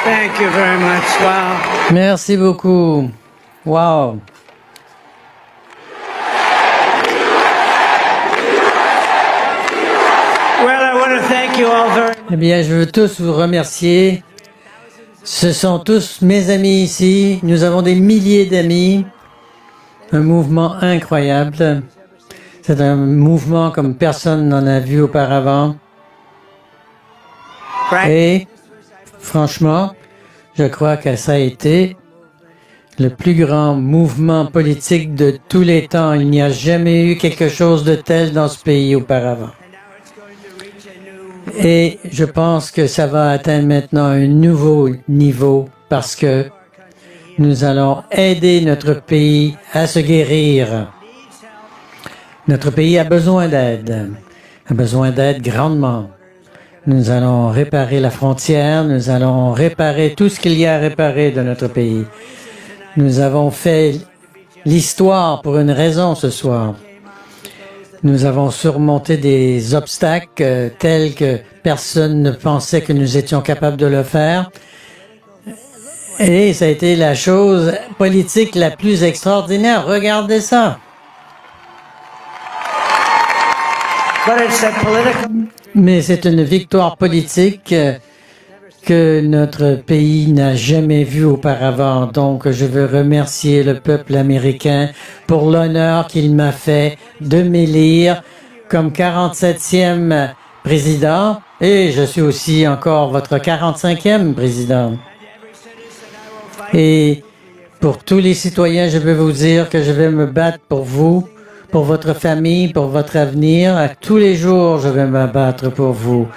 Thank you very much. Wow. Merci beaucoup. Wow. Well, I want to thank you all very much. Eh bien, je veux tous vous remercier. Ce sont tous mes amis ici. Nous avons des milliers d'amis. Un mouvement incroyable. C'est un mouvement comme personne n'en a vu auparavant. Et franchement, je crois que ça a été le plus grand mouvement politique de tous les temps. Il n'y a jamais eu quelque chose de tel dans ce pays auparavant. Et je pense que ça va atteindre maintenant un nouveau niveau parce que nous allons aider notre pays à se guérir. Notre pays a besoin d'aide grandement. Nous allons réparer la frontière, nous allons réparer tout ce qu'il y a à réparer de notre pays. Nous avons fait l'histoire pour une raison ce soir. Nous avons surmonté des obstacles tels que personne ne pensait que nous étions capables de le faire. Et ça a été la chose politique la plus extraordinaire. Regardez ça. Mais c'est une victoire politique que notre pays n'a jamais vue auparavant. Donc, je veux remercier le peuple américain pour l'honneur qu'il m'a fait de m'élire comme 47e président. Et je suis aussi encore votre 45e président. Et pour tous les citoyens, je veux vous dire que je vais me battre pour vous, pour votre famille, pour votre avenir. À tous les jours, je vais me battre pour vous.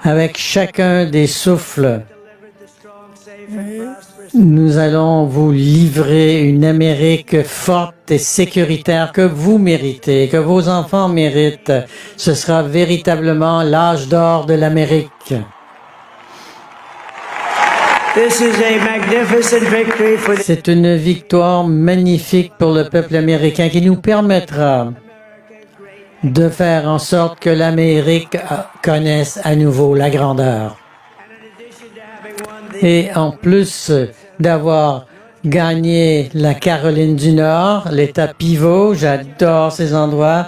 Avec chacun des souffles, nous allons vous livrer une Amérique forte et sécuritaire que vous méritez, que vos enfants méritent. Ce sera véritablement l'âge d'or de l'Amérique. C'est une victoire magnifique pour le peuple américain qui nous permettra de faire en sorte que l'Amérique connaisse à nouveau la grandeur. Et en plus d'avoir gagné la Caroline du Nord, l'État pivot, j'adore ces endroits,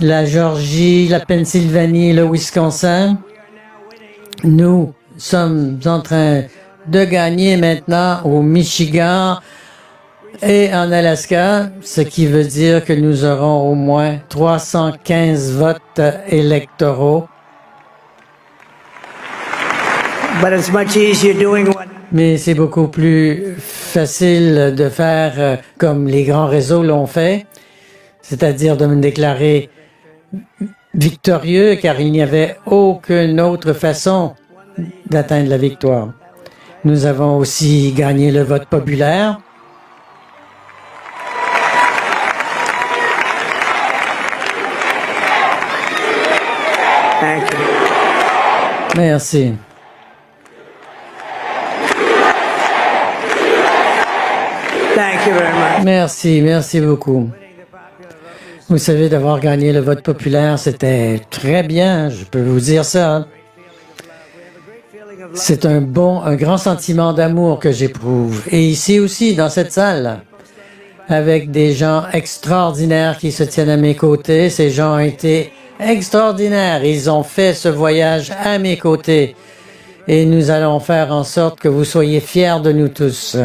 la Géorgie, la Pennsylvanie, le Wisconsin, nous sommes en train de gagner maintenant au Michigan et en Alaska, ce qui veut dire que nous aurons au moins 315 votes électoraux. Mais c'est beaucoup plus facile de faire comme les grands réseaux l'ont fait, c'est-à-dire de me déclarer victorieux, car il n'y avait aucune autre façon d'atteindre la victoire. Nous avons aussi gagné le vote populaire. Merci. Merci beaucoup. Vous savez, d'avoir gagné le vote populaire, c'était très bien, je peux vous dire ça. C'est un grand sentiment d'amour que j'éprouve. Et ici aussi, dans cette salle, avec des gens extraordinaires qui se tiennent à mes côtés, ces gens ont été extraordinaires. Ils ont fait ce voyage à mes côtés. Et nous allons faire en sorte que vous soyez fiers de nous tous.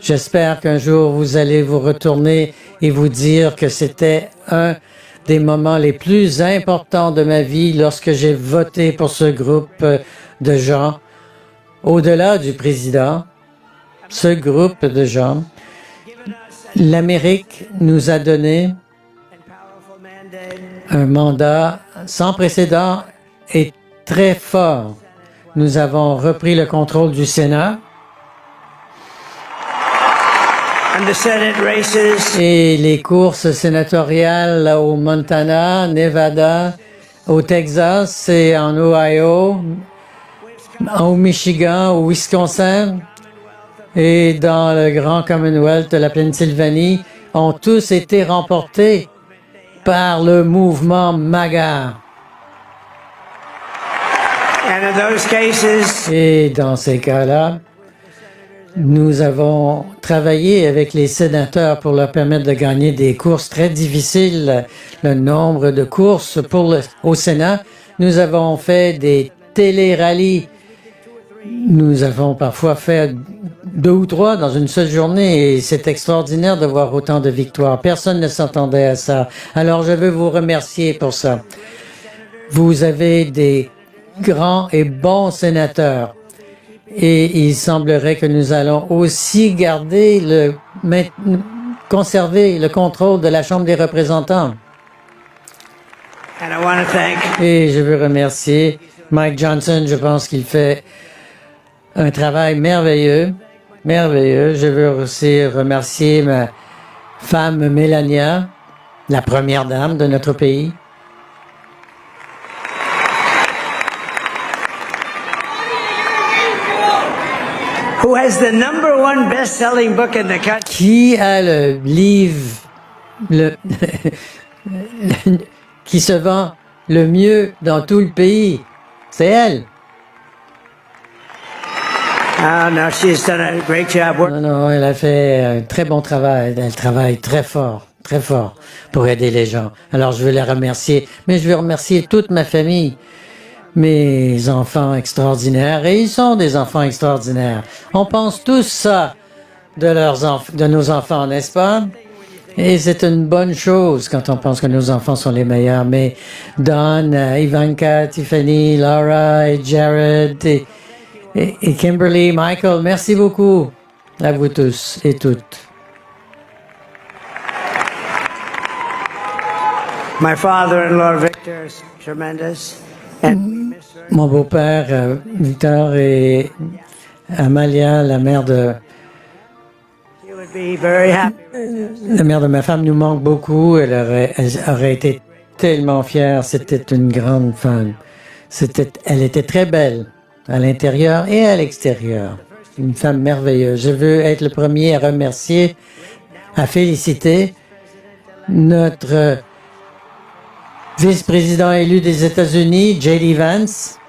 J'espère qu'un jour, vous allez vous retourner et vous dire que c'était un des moments les plus importants de ma vie lorsque j'ai voté pour ce groupe de gens. Au-delà du président, ce groupe de gens, l'Amérique nous a donné un mandat sans précédent et très fort. Nous avons repris le contrôle du Sénat et les courses sénatoriales au Montana, Nevada, au Texas et en Ohio, au Michigan, au Wisconsin et dans le Grand Commonwealth de la Pennsylvanie ont tous été remportés par le mouvement MAGA. And in those cases, Et dans ces cas-là, nous avons travaillé avec les sénateurs pour leur permettre de gagner des courses très difficiles. Le nombre de courses au Sénat, nous avons fait des télé-rallyes. Nous avons parfois fait 2 ou 3 dans une seule journée et c'est extraordinaire de voir autant de victoires. Personne ne s'attendait à ça. Alors je veux vous remercier pour ça. Vous avez des grands et bons sénateurs. Et il semblerait que nous allons aussi conserver le contrôle de la Chambre des représentants. and I want to thank Et je veux remercier Mike Johnson. Je pense qu'il fait un travail merveilleux, merveilleux. Je veux aussi remercier ma femme Melania, la première dame de notre pays. who has the #1 best-selling book in the country. Qui a le livre qui se vend le mieux dans tout le pays? C'est elle. Oh, no, she's done a great job. Non, non, elle a fait un très bon travail. Elle travaille très fort pour aider les gens. Alors, je veux la remercier. Mais je veux remercier toute ma famille, mes enfants extraordinaires. Et ils sont des enfants extraordinaires. On pense tous ça de nos enfants, n'est-ce pas? Et c'est une bonne chose quand on pense que nos enfants sont les meilleurs. Mais Don, Ivanka, Tiffany, Laura et Jared et Kimberly, Michael, merci beaucoup à vous tous et toutes. My father-in-law, Victor, is tremendous. And Mon beau-père, Victor, et Amalia, la mère de you would be very happy. ma femme, nous manque beaucoup. Elle aurait été tellement fière. C'était une grande femme. Elle était très belle à l'intérieur et à l'extérieur. Une femme merveilleuse. Je veux être le premier à remercier, à féliciter notre vice-président élu des États-Unis, J.D. Vance.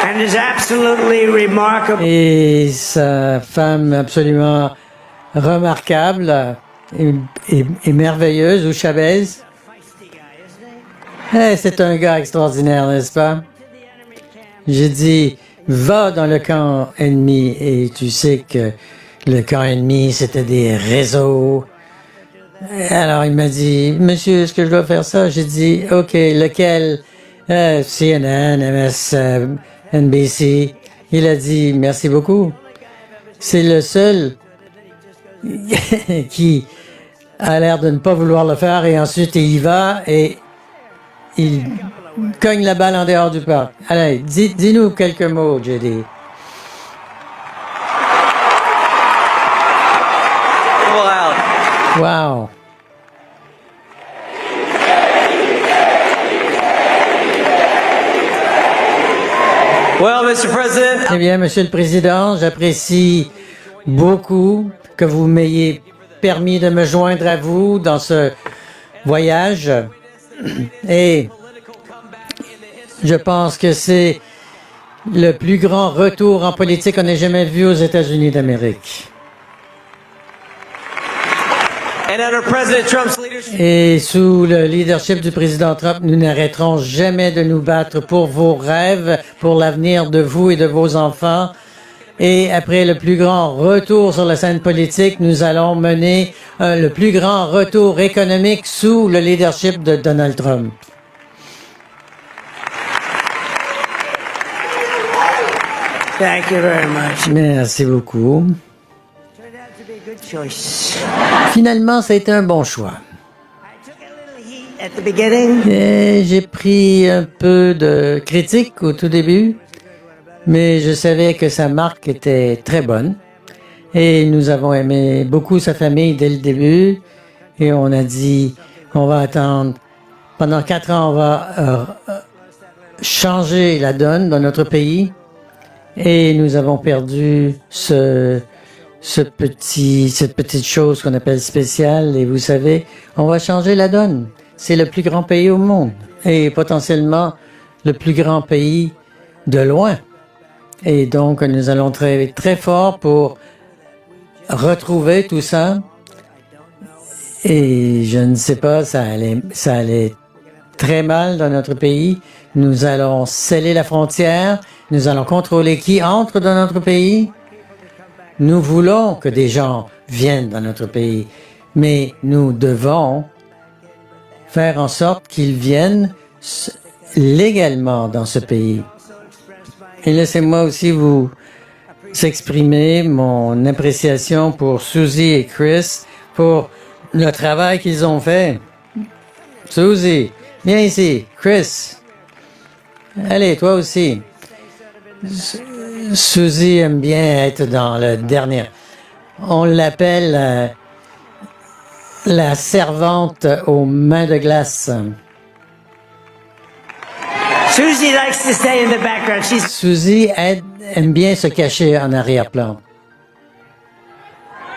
And is absolutely remarkable. Et sa femme absolument remarquable et merveilleuse, ou Chavez. C'est un gars extraordinaire, n'est-ce pas? J'ai dit, va dans le camp ennemi, et tu sais que le camp ennemi, c'était des réseaux. Alors il m'a dit, monsieur, est-ce que je dois faire ça? J'ai dit, OK, lequel? CNN, MS, NBC. Il a dit, merci beaucoup. C'est le seul qui a l'air de ne pas vouloir le faire et ensuite il y va et il cogne la balle en dehors du parc. Allez, dis-nous quelques mots, JD. Wow. Well, Mr. President, Eh bien, Monsieur le Président, j'apprécie beaucoup que vous m'ayez permis de me joindre à vous dans ce voyage. Et je pense que c'est le plus grand retour en politique qu'on ait jamais vu aux États-Unis d'Amérique. and under President Trump's leadership, Et sous le leadership du président Trump, nous n'arrêterons jamais de nous battre pour vos rêves, pour l'avenir de vous et de vos enfants. Et après le plus grand retour sur la scène politique, nous allons mener le plus grand retour économique sous le leadership de Donald Trump. Thank you very much. Merci beaucoup. Turned out to be a good choice. Finalement, ça a été un bon choix. I took a little heat at the beginning. Et j'ai pris un peu de critique au tout début, mais je savais que sa marque était très bonne. Et nous avons aimé beaucoup sa famille dès le début. Et on a dit, on va attendre. Pendant 4 ans, on va changer la donne dans notre pays. Et nous avons perdu ce cette petite chose qu'on appelle spéciale. Et vous savez, on va changer la donne. C'est le plus grand pays au monde et potentiellement le plus grand pays de loin. Et donc, nous allons travailler très fort pour retrouver tout ça. Et je ne sais pas, ça allait très mal dans notre pays. Nous allons sceller la frontière. Nous allons contrôler qui entre dans notre pays. Nous voulons que des gens viennent dans notre pays, mais nous devons faire en sorte qu'ils viennent légalement dans ce pays. Et laissez-moi aussi vous exprimer mon appréciation pour Susie et Chris pour le travail qu'ils ont fait. Susie, viens ici. Chris, allez, toi aussi. Susie aime bien être dans le dernier. On l'appelle la servante aux mains de glace. Susie likes to stay in the background. Susie aime bien se cacher en arrière-plan.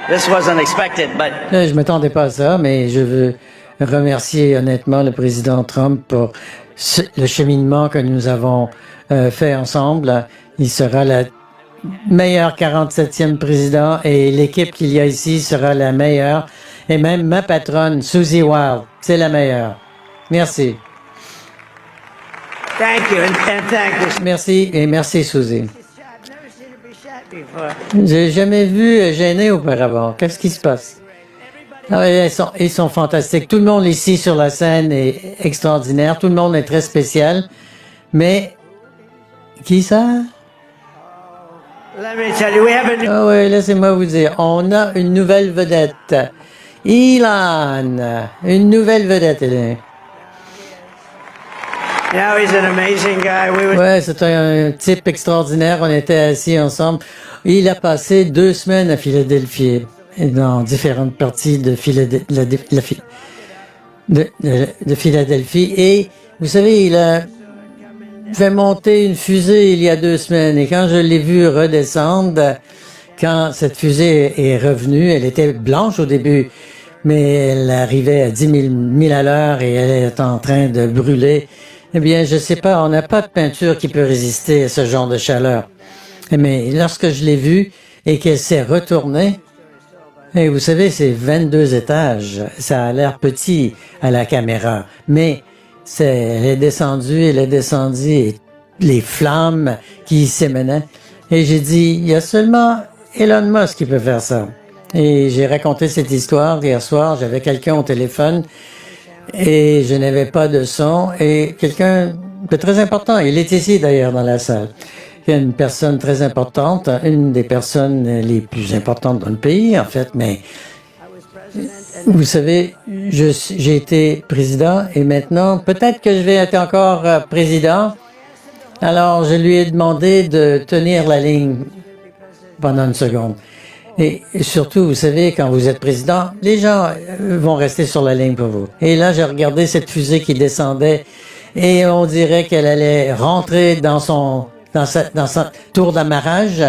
This was unexpected, but Là, je ne m'attendais pas à ça, mais je veux remercier honnêtement le président Trump pour le cheminement que nous avons fait ensemble. Il sera le meilleur 47e président et l'équipe qu'il y a ici sera la meilleure. Et même ma patronne, Susie Wild, c'est la meilleure. Merci. Thank you, and thank you. Merci et merci Susie. I've never seen her be shat before. J'ai jamais vu gêné auparavant. Qu'est-ce qui se passe? Ah, ils sont fantastiques. Tout le monde ici sur la scène est extraordinaire. Tout le monde est très spécial. Mais, qui ça? Let me tell you, we have a new. Ah oui, laissez-moi vous dire. On a une nouvelle vedette. Elon. Une nouvelle vedette, elle est. Now he's an amazing guy. We were. Ouais, c'est un type extraordinaire. On était assis ensemble. Il a passé 2 semaines à Philadelphie, dans différentes parties de Philadelphie. Et vous savez, il a fait monter une fusée il y a 2 semaines. Et quand je l'ai vu redescendre, quand cette fusée est revenue, elle était blanche au début, mais elle arrivait à 10 000 milles à l'heure et elle est en train de brûler. Eh bien, je sais pas, on n'a pas de peinture qui peut résister à ce genre de chaleur. Mais lorsque je l'ai vue et qu'elle s'est retournée, et vous savez, c'est 22 étages, ça a l'air petit à la caméra, mais elle est descendue, et les flammes qui s'émenaient. Et j'ai dit, il y a seulement Elon Musk qui peut faire ça. Et j'ai raconté cette histoire hier soir, j'avais quelqu'un au téléphone, et je n'avais pas de son, et quelqu'un de très important, il est ici d'ailleurs dans la salle, il y a une personne très importante, une des personnes les plus importantes dans le pays en fait, mais vous savez, j'ai été président et maintenant peut-être que je vais être encore président, alors je lui ai demandé de tenir la ligne pendant une seconde. Et surtout, vous savez, quand vous êtes président, les gens vont rester sur la ligne pour vous. Et là, j'ai regardé cette fusée qui descendait et on dirait qu'elle allait rentrer dans sa tour d'amarrage.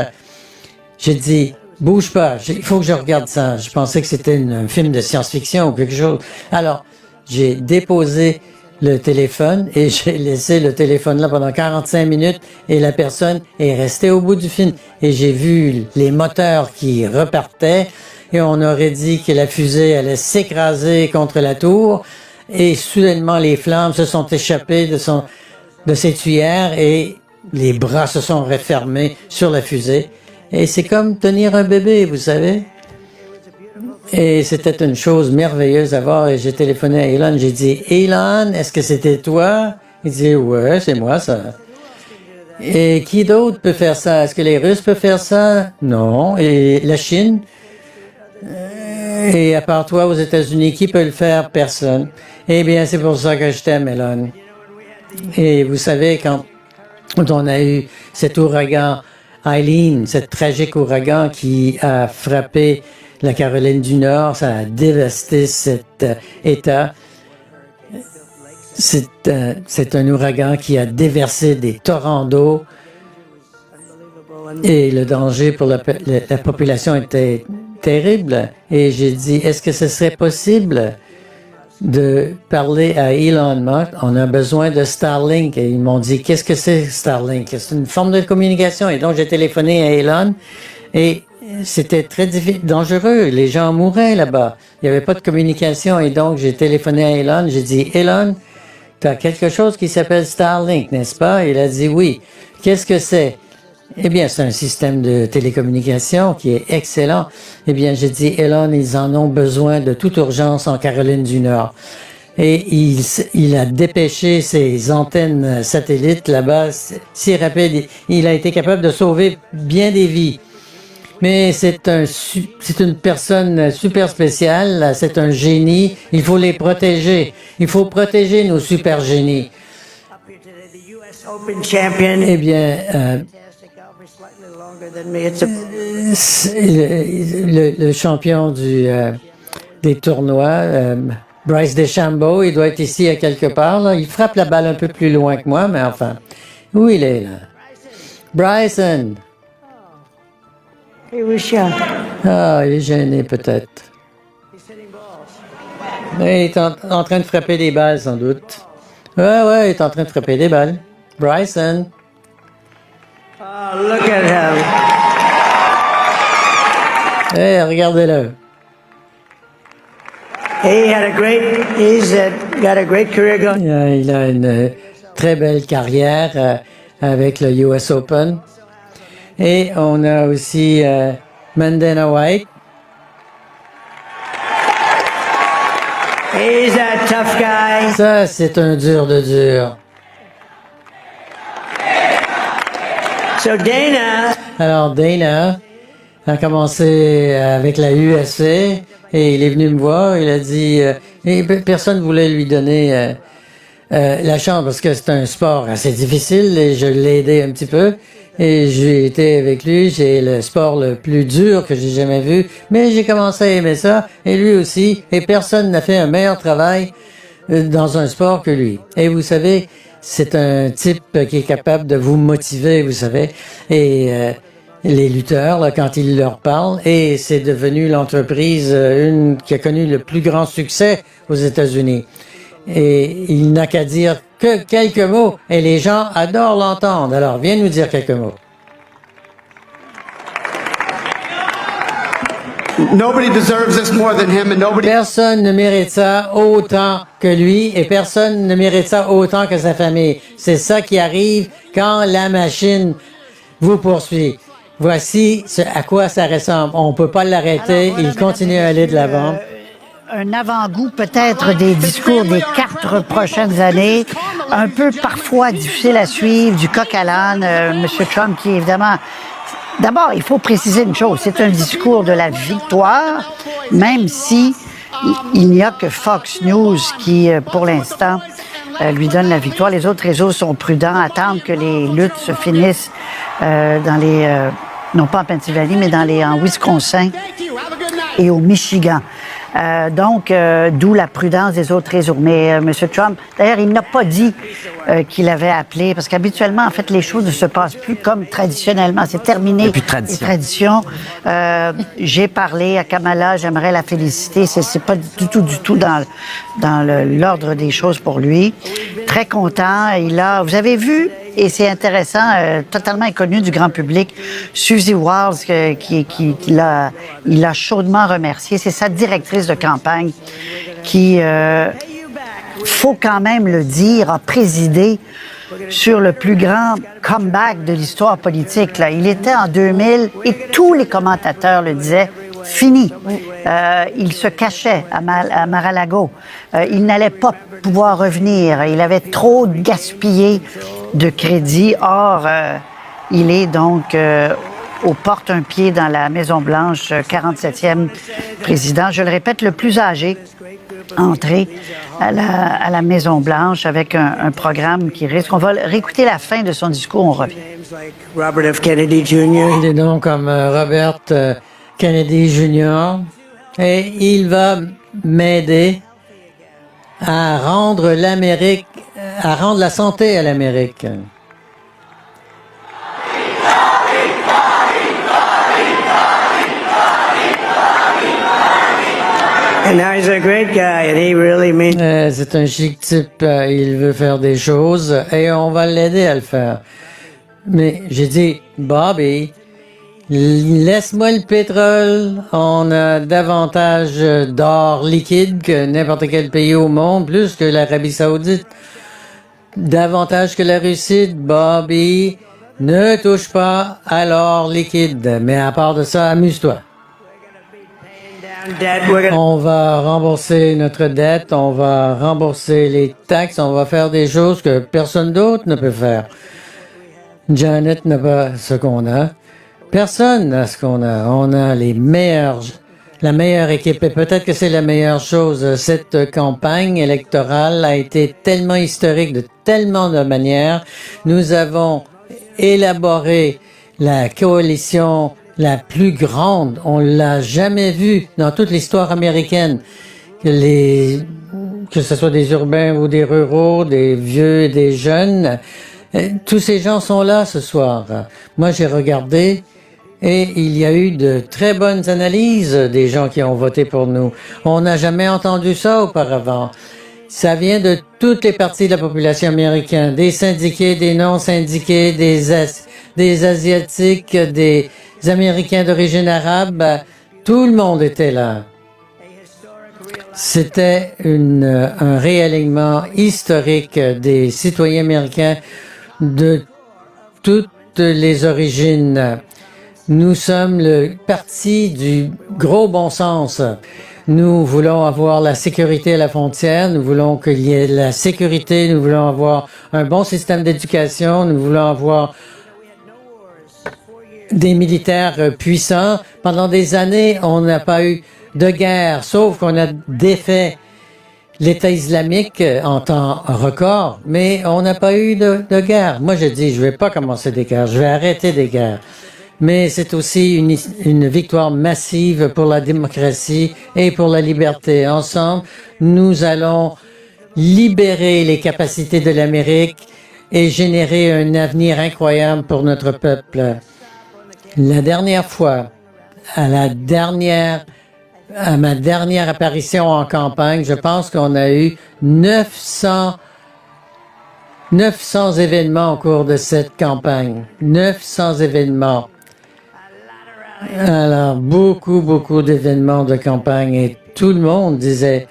J'ai dit, bouge pas, il faut que je regarde ça. Je pensais que c'était un film de science-fiction ou quelque chose. Alors, j'ai déposé le téléphone et j'ai laissé le téléphone là pendant 45 minutes et la personne est restée au bout du film. Et j'ai vu les moteurs qui repartaient et on aurait dit que la fusée allait s'écraser contre la tour et soudainement les flammes se sont échappées de ses tuyères et les bras se sont refermés sur la fusée. Et c'est comme tenir un bébé, vous savez. Et c'était une chose merveilleuse à voir. Et j'ai téléphoné à Elon. J'ai dit, Elon, est-ce que c'était toi? Il dit, ouais, c'est moi, ça. Et qui d'autre peut faire ça? Est-ce que les Russes peuvent faire ça? Non. Et la Chine? Et à part toi, aux États-Unis, qui peut le faire? Personne. Eh bien, c'est pour ça que je t'aime, Elon. Et vous savez, quand on a eu cet ouragan Eileen, cet tragique ouragan qui a frappé la Caroline du Nord, ça a dévasté cet État. C'est un ouragan qui a déversé des torrents d'eau Et le danger pour la population était terrible. Et j'ai dit, est-ce que ce serait possible de parler à Elon Musk? On a besoin de Starlink. Et ils m'ont dit, qu'est-ce que c'est Starlink? C'est une forme de communication. Et donc, j'ai téléphoné à Elon et c'était très dangereux. Les gens mouraient là-bas. Il n'y avait pas de communication. Et donc, j'ai téléphoné à Elon. J'ai dit, Elon, tu as quelque chose qui s'appelle Starlink, n'est-ce pas? Il a dit oui. Qu'est-ce que c'est? Eh bien, c'est un système de télécommunication qui est excellent. Eh bien, j'ai dit, Elon, ils en ont besoin de toute urgence en Caroline du Nord. Et il a dépêché ses antennes satellites là-bas si rapide. Il a été capable de sauver bien des vies. Mais c'est une personne super spéciale, c'est un génie. Il faut les protéger. Il faut protéger nos super génies. Open champion. Eh bien, le champion des tournois, Bryce DeChambeau, il doit être ici à quelque part. Là. Il frappe la balle un peu plus loin que moi, mais enfin, où il est là? Bryson! He was shocked. Ah, il est gêné peut-être. Il est en train de frapper des balles, sans doute. Ouais, il est en train de frapper des balles. Bryson. Oh, look at him. Hey, regardez-le. He's got a great career going. Il a une très belle carrière avec le US Open. Et on a aussi Mandana White. He's a tough guy. Ça, c'est un dur de dur. So Dana. Alors, Dana a commencé avec la UFC et il est venu me voir. Il a dit, et personne ne voulait lui donner la chance parce que c'est un sport assez difficile et je l'ai aidé un petit peu. Et j'ai été avec lui, j'ai le sport le plus dur que j'ai jamais vu, mais j'ai commencé à aimer ça, et lui aussi, et personne n'a fait un meilleur travail dans un sport que lui. Et vous savez, c'est un type qui est capable de vous motiver, vous savez, et les lutteurs, là, quand il leur parle, et c'est devenu l'entreprise qui a connu le plus grand succès aux États-Unis. Et il n'a qu'à dire que quelques mots, et les gens adorent l'entendre. Alors, viens nous dire quelques mots. Nobody deserves this more than him, and nobody. Personne ne mérite ça autant que lui, et personne ne mérite ça autant que sa famille. C'est ça qui arrive quand la machine vous poursuit. Voici à quoi ça ressemble. On ne peut pas l'arrêter, Alors, voilà, il continue à aller de l'avant. Un avant-goût peut-être des discours des 4 prochaines années, un peu parfois difficile à suivre, du coq à l'âne, M. Trump qui évidemment... D'abord, il faut préciser une chose, c'est un discours de la victoire, même si il n'y a que Fox News qui, pour l'instant, lui donne la victoire. Les autres réseaux sont prudents, attendent que les luttes se finissent dans les... non pas en Pennsylvanie, mais en Wisconsin et au Michigan. D'où la prudence des autres réseaux. Mais M. Trump, d'ailleurs, il n'a pas dit qu'il avait appelé, parce qu'habituellement, en fait, les choses ne se passent plus comme traditionnellement. C'est terminé. Et puis tradition. Les traditions. J'ai parlé à Kamala, j'aimerais la féliciter. C'est pas du tout dans l'ordre des choses pour lui. Très content. Vous avez vu, et c'est intéressant, totalement inconnu du grand public, Susie Wiles, il a chaudement remercié. C'est sa directrice de campagne qui, faut quand même le dire, a présidé sur le plus grand comeback de l'histoire politique. Là. Il était en 2000 et tous les commentateurs le disaient. Fini. Il se cachait à Mar-a-Lago. Il n'allait pas pouvoir revenir. Il avait trop gaspillé de crédit. Or, il est donc aux portes un pied dans la Maison-Blanche, 47e président. Je le répète, le plus âgé entré à la Maison-Blanche avec un programme qui risque... On va réécouter la fin de son discours, on revient. Robert F. Kennedy Jr. Il est donc comme Robert Kennedy Jr. Et il va m'aider à rendre l'Amérique, à rendre la santé à l'Amérique. And now he's a great guy, and he really means. C'est un chic type, il veut faire des choses et on va l'aider à le faire. Mais j'ai dit, Bobby, laisse-moi le pétrole, on a davantage d'or liquide que n'importe quel pays au monde, plus que l'Arabie Saoudite, davantage que la Russie, Bobby, ne touche pas à l'or liquide, mais à part de ça, amuse-toi. Debt. We're gonna. On va rembourser notre dette, on va rembourser les taxes, on va faire des choses que personne d'autre ne peut faire. Janet n'a pas ce qu'on a. Personne n'a ce qu'on a. On a la meilleure équipe. Et peut-être que c'est la meilleure chose. Cette campagne électorale a été tellement historique de tellement de manières. Nous avons élaboré la coalition la plus grande. On l'a jamais vue dans toute l'histoire américaine. Que ce soit des urbains ou des ruraux, des vieux et des jeunes, tous ces gens sont là ce soir. Moi, j'ai regardé et il y a eu de très bonnes analyses des gens qui ont voté pour nous. On n'a jamais entendu ça auparavant. Ça vient de toutes les parties de la population américaine, des syndiqués, des non-syndiqués, des Asiatiques, des Américains d'origine arabe. Tout le monde était là. C'était un réalignement historique des citoyens américains de toutes les origines. Nous sommes le parti du gros bon sens. Nous voulons avoir la sécurité à la frontière, nous voulons qu'il y ait la sécurité, nous voulons avoir un bon système d'éducation, nous voulons avoir des militaires puissants. Pendant des années, on n'a pas eu de guerre, sauf qu'on a défait l'État islamique en temps record, mais on n'a pas eu de guerre. Moi, je dis, je vais pas commencer des guerres, je vais arrêter des guerres. Mais c'est aussi une victoire massive pour la démocratie et pour la liberté. Ensemble, nous allons libérer les capacités de l'Amérique et générer un avenir incroyable pour notre peuple. La dernière fois, à ma dernière apparition en campagne, je pense qu'on a eu 900 événements au cours de cette campagne. 900 événements. Alors, beaucoup d'événements de campagne et tout le monde disait,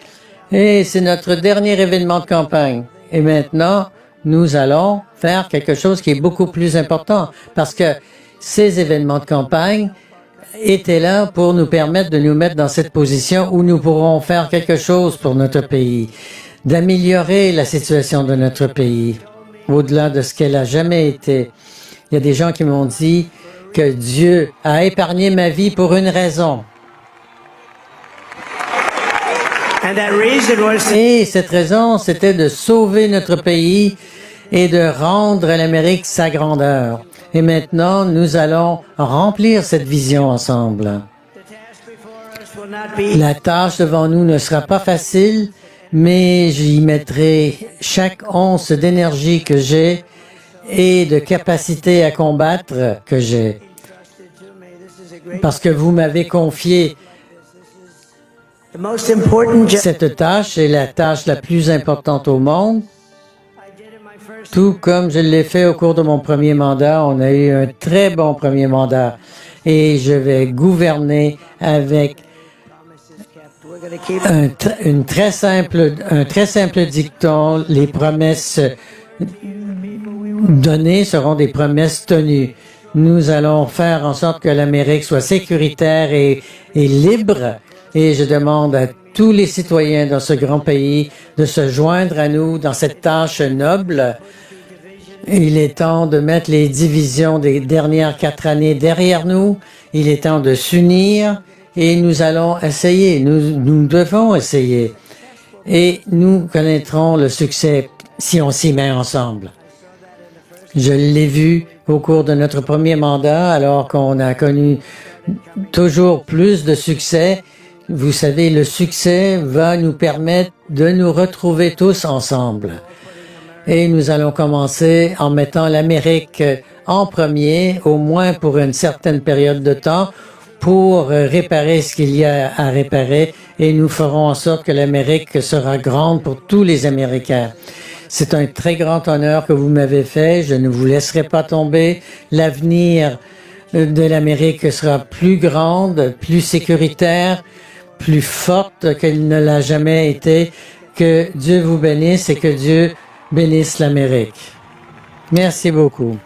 c'est notre dernier événement de campagne. Et maintenant, nous allons faire quelque chose qui est beaucoup plus important parce que ces événements de campagne étaient là pour nous permettre de nous mettre dans cette position où nous pourrons faire quelque chose pour notre pays, d'améliorer la situation de notre pays au-delà de ce qu'elle a jamais été. Il y a des gens qui m'ont dit que Dieu a épargné ma vie pour une raison. And that reason was. Et cette raison, c'était de sauver notre pays et de rendre à l'Amérique sa grandeur. Et maintenant, nous allons remplir cette vision ensemble. La tâche devant nous ne sera pas facile, mais j'y mettrai chaque once d'énergie que j'ai et de capacité à combattre que j'ai. Parce que vous m'avez confié The most important job cette tâche, est la tâche la plus importante au monde. Tout comme je l'ai fait au cours de mon premier mandat, on a eu un très bon premier mandat. Et je vais gouverner avec un très simple dicton. Les promesses données seront des promesses tenues. Nous allons faire en sorte que l'Amérique soit sécuritaire et libre. Et je demande à tous les citoyens dans ce grand pays de se joindre à nous dans cette tâche noble. Il est temps de mettre les divisions des dernières 4 années derrière nous. Il est temps de s'unir et nous allons essayer. Nous devons essayer. Et nous connaîtrons le succès si on s'y met ensemble. Je l'ai vu au cours de notre premier mandat, alors qu'on a connu toujours plus de succès. Vous savez, le succès va nous permettre de nous retrouver tous ensemble. Et nous allons commencer en mettant l'Amérique en premier, au moins pour une certaine période de temps, pour réparer ce qu'il y a à réparer et nous ferons en sorte que l'Amérique sera grande pour tous les Américains. C'est un très grand honneur que vous m'avez fait. Je ne vous laisserai pas tomber. L'avenir de l'Amérique sera plus grande, plus sécuritaire, plus forte qu'elle ne l'a jamais été. Que Dieu vous bénisse et que Dieu bénisse l'Amérique. Merci beaucoup.